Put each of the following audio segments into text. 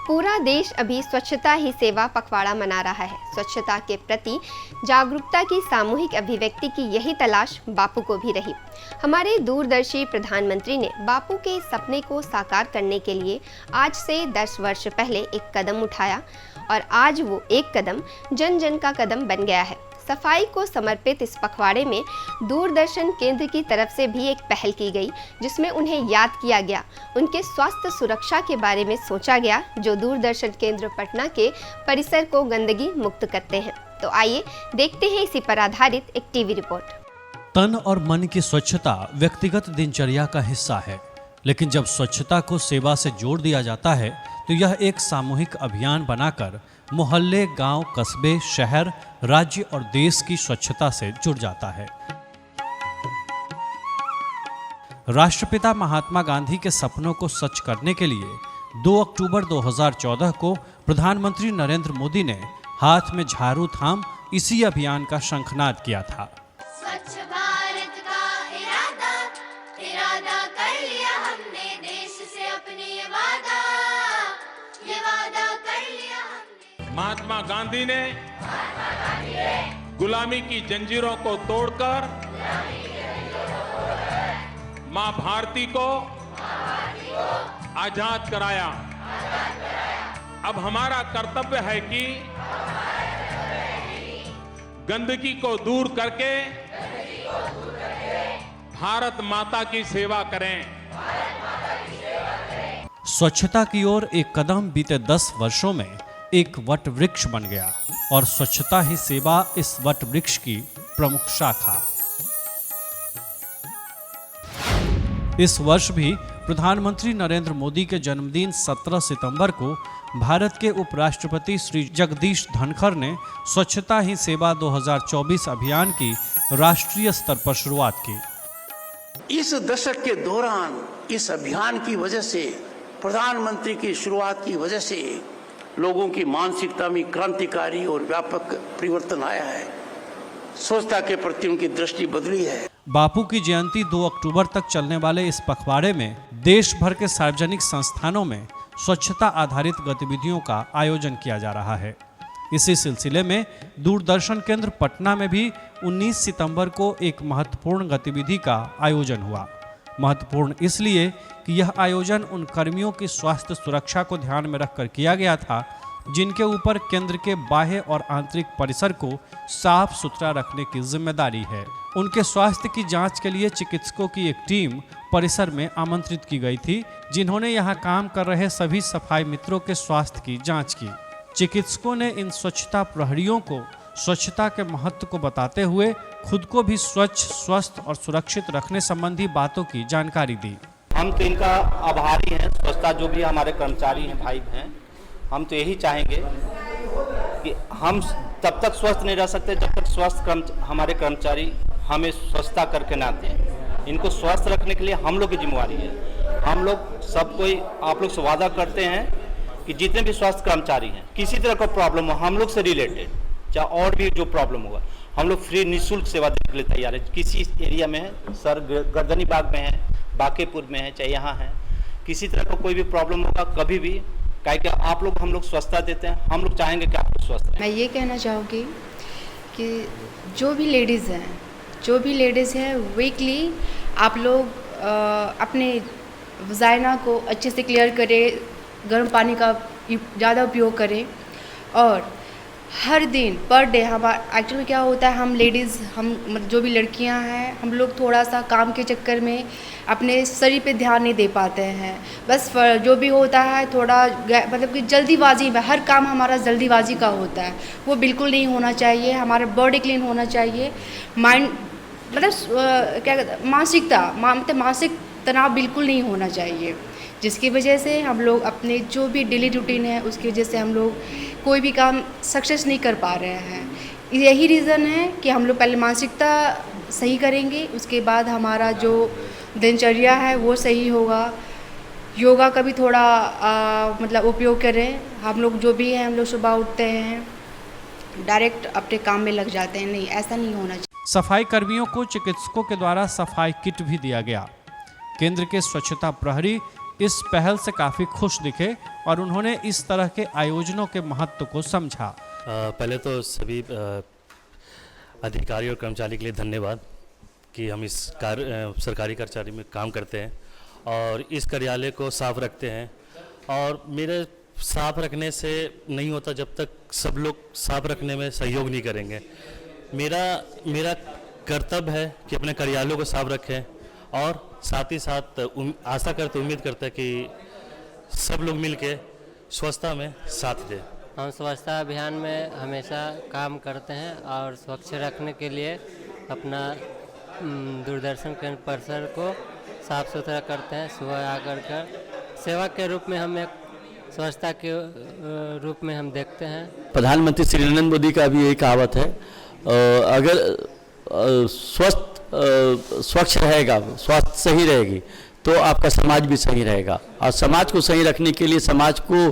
पूरा देश अभी स्वच्छता ही सेवा पखवाड़ा मना रहा है। स्वच्छता के प्रति जागरूकता की सामूहिक अभिव्यक्ति की यही तलाश बापू को भी रही। हमारे दूरदर्शी प्रधानमंत्री ने बापू के सपने को साकार करने के लिए आज से 10 वर्ष पहले एक कदम उठाया और आज वो एक कदम जन जन का कदम बन गया है। सफाई को समर्पित इस पखवाड़े में दूरदर्शन केंद्र की तरफ से भी एक पहल की गई, जिसमें उन्हें याद किया गया, उनके स्वास्थ्य सुरक्षा के बारे में सोचा गया, जो दूरदर्शन केंद्र पटना के परिसर को गंदगी मुक्त करते हैं। तो आइए देखते हैं इसी पर आधारित एक टीवी रिपोर्ट। तन और मन की स्वच्छता व्यक्तिगत दिनचर्या का हिस्सा है, लेकिन जब स्वच्छता को सेवा से जोड़ दिया जाता है तो यह एक सामूहिक अभियान बनाकर मोहल्ले, गांव, कस्बे, शहर, राज्य और देश की स्वच्छता से जुड़ जाता है। राष्ट्रपिता महात्मा गांधी के सपनों को सच करने के लिए 2 अक्टूबर 2014 को प्रधानमंत्री नरेंद्र मोदी ने हाथ में झाड़ू थाम इसी अभियान का शंखनाद किया था। स्वच्छ भारत का इरादा कर लिया हमने, देश से अपने ये वादा कर लिया हमने। महात्मा गांधी ने गुलामी की जंजीरों को तोड़कर मां भारती को आजाद कराया। अब हमारा कर्तव्य है कि गंदगी को दूर करके भारत माता की सेवा करें। स्वच्छता की ओर एक कदम बीते 10 वर्षों में एक वट वृक्ष बन गया और स्वच्छता ही सेवा इस वट वृक्ष की प्रमुख शाखा। इस वर्ष भी प्रधानमंत्री नरेंद्र मोदी के जन्मदिन 17 सितंबर को भारत के उपराष्ट्रपति श्री जगदीश धनखड़ ने स्वच्छता ही सेवा 2024 अभियान की राष्ट्रीय स्तर पर शुरुआत की। इस दशक के दौरान इस अभियान की वजह से, प्रधानमंत्री की शुरुआत की वजह से लोगों की मानसिकता में क्रांतिकारी और व्यापक परिवर्तन आया है। स्वच्छता के प्रति उनकी दृष्टि बदली है। बापू की जयंती 2 अक्टूबर तक चलने वाले इस पखवाड़े में देश भर के सार्वजनिक संस्थानों में स्वच्छता आधारित गतिविधियों का आयोजन किया जा रहा है। इसी सिलसिले में दूरदर्शन केंद्र पटना में भी 19 सितंबर को एक महत्वपूर्ण गतिविधि का आयोजन हुआ। महत्वपूर्ण इसलिए कि यह आयोजन उन कर्मियों की स्वास्थ्य सुरक्षा को ध्यान में रखकर किया गया था, जिनके ऊपर केंद्र के बाह्य और आंतरिक परिसर को साफ सुथरा रखने की जिम्मेदारी है। उनके स्वास्थ्य की जांच के लिए चिकित्सकों की एक टीम परिसर में आमंत्रित की गई थी, जिन्होंने यहां काम कर रहे सभी सफाई मित्रों के स्वास्थ्य की जांच की। चिकित्सकों ने इन स्वच्छता प्रहरियों को स्वच्छता के महत्व को बताते हुए खुद को भी स्वच्छ, स्वस्थ और सुरक्षित रखने संबंधी बातों की जानकारी दी। हम तो इनका आभारी हैं। स्वच्छता जो भी हमारे कर्मचारी हैं, भाई हैं, हम तो यही चाहेंगे कि हम तब तक स्वस्थ नहीं रह सकते जब तक स्वस्थ हमारे कर्मचारी हमें स्वच्छता करके ना दें। इनको स्वस्थ रखने के लिए हम लोग की जिम्मेवारी है। हम लोग सब कोई आप लोग से वादा करते हैं कि जितने भी स्वास्थ्य कर्मचारी हैं, किसी तरह का प्रॉब्लम हो हम लोग से रिलेटेड, चाहे और भी जो प्रॉब्लम होगा, हम लोग फ्री निःशुल्क सेवा देने के लिए तैयार है। किसी एरिया में है, सर गर्दनी बाग में है, बांकेपुर में है, चाहे यहाँ है, किसी तरह का कोई भी प्रॉब्लम होगा कभी भी, काहे कि आप लोग हम लोग स्वच्छता देते हैं, हम लोग चाहेंगे कि आप लोग स्वस्थ रहें। मैं ये कहना चाहूँगी कि जो भी लेडीज़ हैं वीकली आप लोग अपने वजाइना को अच्छे से क्लियर करें, गर्म पानी का ज़्यादा उपयोग करें और हर दिन पर डे हमारा एक्चुअली क्या होता है, हम लेडीज़, हम जो भी लड़कियां हैं, हम लोग थोड़ा सा काम के चक्कर में अपने शरीर पे ध्यान नहीं दे पाते हैं। बस जो भी होता है थोड़ा मतलब कि जल्दीबाजी में, हर काम हमारा जल्दीबाजी का होता है, वो बिल्कुल नहीं होना चाहिए। हमारा बॉडी क्लीन होना चाहिए, माइंड मतलब क्या कहते हैं, मानसिक तनाव बिल्कुल नहीं होना चाहिए, जिसकी वजह से हम लोग अपने जो भी डेली रूटीन है उसकी वजह से हम लोग कोई भी काम सक्सेस नहीं कर पा रहे हैं। यही रीज़न है कि हम लोग पहले मानसिकता सही करेंगे, उसके बाद हमारा जो दिनचर्या है वो सही होगा। योगा का भी थोड़ा मतलब उपयोग करें। हम लोग जो भी हैं, हम लोग सुबह उठते हैं डायरेक्ट अपने काम में लग जाते हैं, नहीं, ऐसा नहीं होना चाहिए। सफाई कर्मियों को चिकित्सकों के द्वारा सफाई किट भी दिया गया। केंद्र के स्वच्छता प्रहरी इस पहल से काफ़ी खुश दिखे और उन्होंने इस तरह के आयोजनों के महत्व को समझा। पहले तो सभी अधिकारी और कर्मचारी के लिए धन्यवाद कि हम इस सरकारी कर्मचारी में काम करते हैं और इस कार्यालय को साफ रखते हैं। और मेरे साफ रखने से नहीं होता जब तक सब लोग साफ रखने में सहयोग नहीं करेंगे। मेरा कर्तव्य है कि अपने कार्यालयों को साफ रखें और साथ ही साथ आशा करते उम्मीद करते हैं कि सब लोग मिलके स्वच्छता में साथ दें। हम स्वच्छता अभियान में हमेशा काम करते हैं और स्वच्छ रखने के लिए अपना दूरदर्शन केंद्र परिसर को साफ सुथरा करते हैं। सुबह आकर सेवा के रूप में हम एक स्वच्छता के रूप में हम देखते हैं। प्रधानमंत्री श्री नरेंद्र मोदी का भी यही कहावत है, अगर स्वच्छ रहेगा, स्वास्थ्य सही रहेगी तो आपका समाज भी सही रहेगा। और समाज को सही रखने के लिए समाज को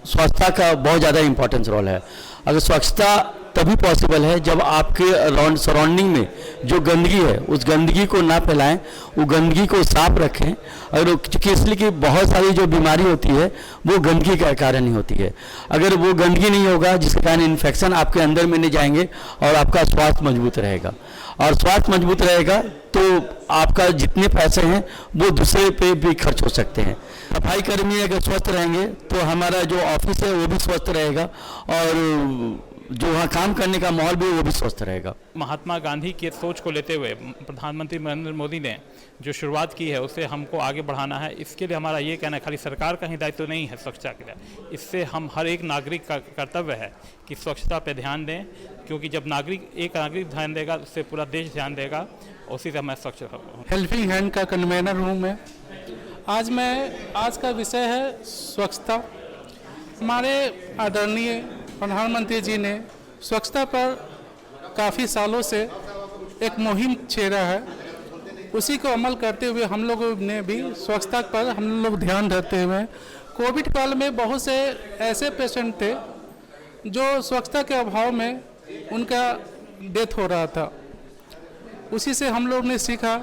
स्वच्छता का बहुत ज़्यादा इम्पोर्टेंस रोल है। अगर स्वच्छता तभी पॉसिबल है जब आपके सराउंडिंग में जो गंदगी है उस गंदगी को ना फैलाएं, वो गंदगी को साफ रखें। अगर क्योंकि इसलिए कि बहुत सारी जो बीमारी होती है वो गंदगी के कारण ही होती है। अगर वो गंदगी नहीं होगा जिसके कारण इन्फेक्शन आपके अंदर में नहीं जाएंगे और आपका स्वास्थ्य मजबूत रहेगा। और स्वास्थ्य मजबूत रहेगा तो आपका जितने पैसे हैं वो दूसरे पे भी खर्च हो सकते हैं। सफाई कर्मी अगर स्वस्थ रहेंगे तो हमारा जो ऑफिस है वो भी स्वस्थ रहेगा और जो वहाँ काम करने का माहौल भी वो भी स्वस्थ रहेगा। महात्मा गांधी की सोच को लेते हुए प्रधानमंत्री नरेंद्र मोदी ने जो शुरुआत की है उसे हमको आगे बढ़ाना है। इसके लिए हमारा ये कहना है खाली सरकार का ही दायित्व नहीं है स्वच्छता के लिए, इससे हम हर एक नागरिक का कर्तव्य है कि स्वच्छता पे ध्यान दें, क्योंकि जब एक नागरिक ध्यान देगा उससे पूरा देश ध्यान देगा। उसी से मैं स्वच्छ रहूँ। हेल्पिंग हैंड का कन्वेनर हूँ मैं। आज का विषय है स्वच्छता। हमारे आदरणीय प्रधानमंत्री जी ने स्वच्छता पर काफ़ी सालों से एक मुहिम छेड़ा है। उसी को अमल करते हुए हम लोगों ने भी स्वच्छता पर हम लोग ध्यान देते हुए कोविड काल में बहुत से ऐसे पेशेंट थे जो स्वच्छता के अभाव में उनका डेथ हो रहा था। उसी से हम लोग ने सीखा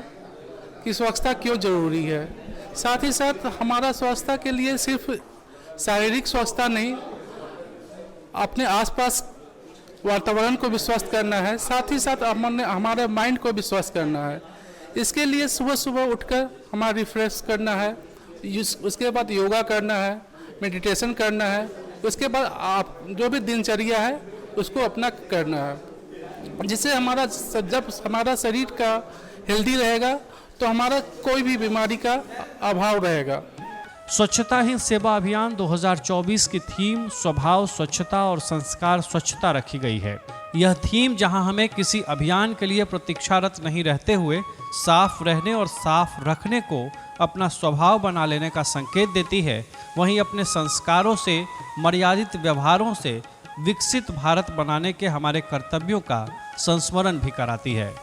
कि स्वच्छता क्यों ज़रूरी है। साथ ही साथ हमारा स्वच्छता के लिए सिर्फ शारीरिक स्वच्छता नहीं, अपने आसपास वातावरण को भी स्वस्थ करना है, साथ ही साथ हमारे माइंड को भी स्वस्थ करना है। इसके लिए सुबह सुबह उठकर हमारा रिफ्रेश करना है, उसके बाद योगा करना है, मेडिटेशन करना है, उसके बाद आप जो भी दिनचर्या है उसको अपना करना है, जिससे जब हमारा शरीर का हेल्दी रहेगा तो हमारा कोई भी बीमारी का अभाव रहेगा। स्वच्छता ही सेवा अभियान 2024 की थीम स्वभाव स्वच्छता और संस्कार स्वच्छता रखी गई है। यह थीम जहां हमें किसी अभियान के लिए प्रतीक्षारत नहीं रहते हुए साफ रहने और साफ रखने को अपना स्वभाव बना लेने का संकेत देती है, वहीं अपने संस्कारों से, मर्यादित व्यवहारों से विकसित भारत बनाने के हमारे कर्तव्यों का संस्मरण भी कराती है।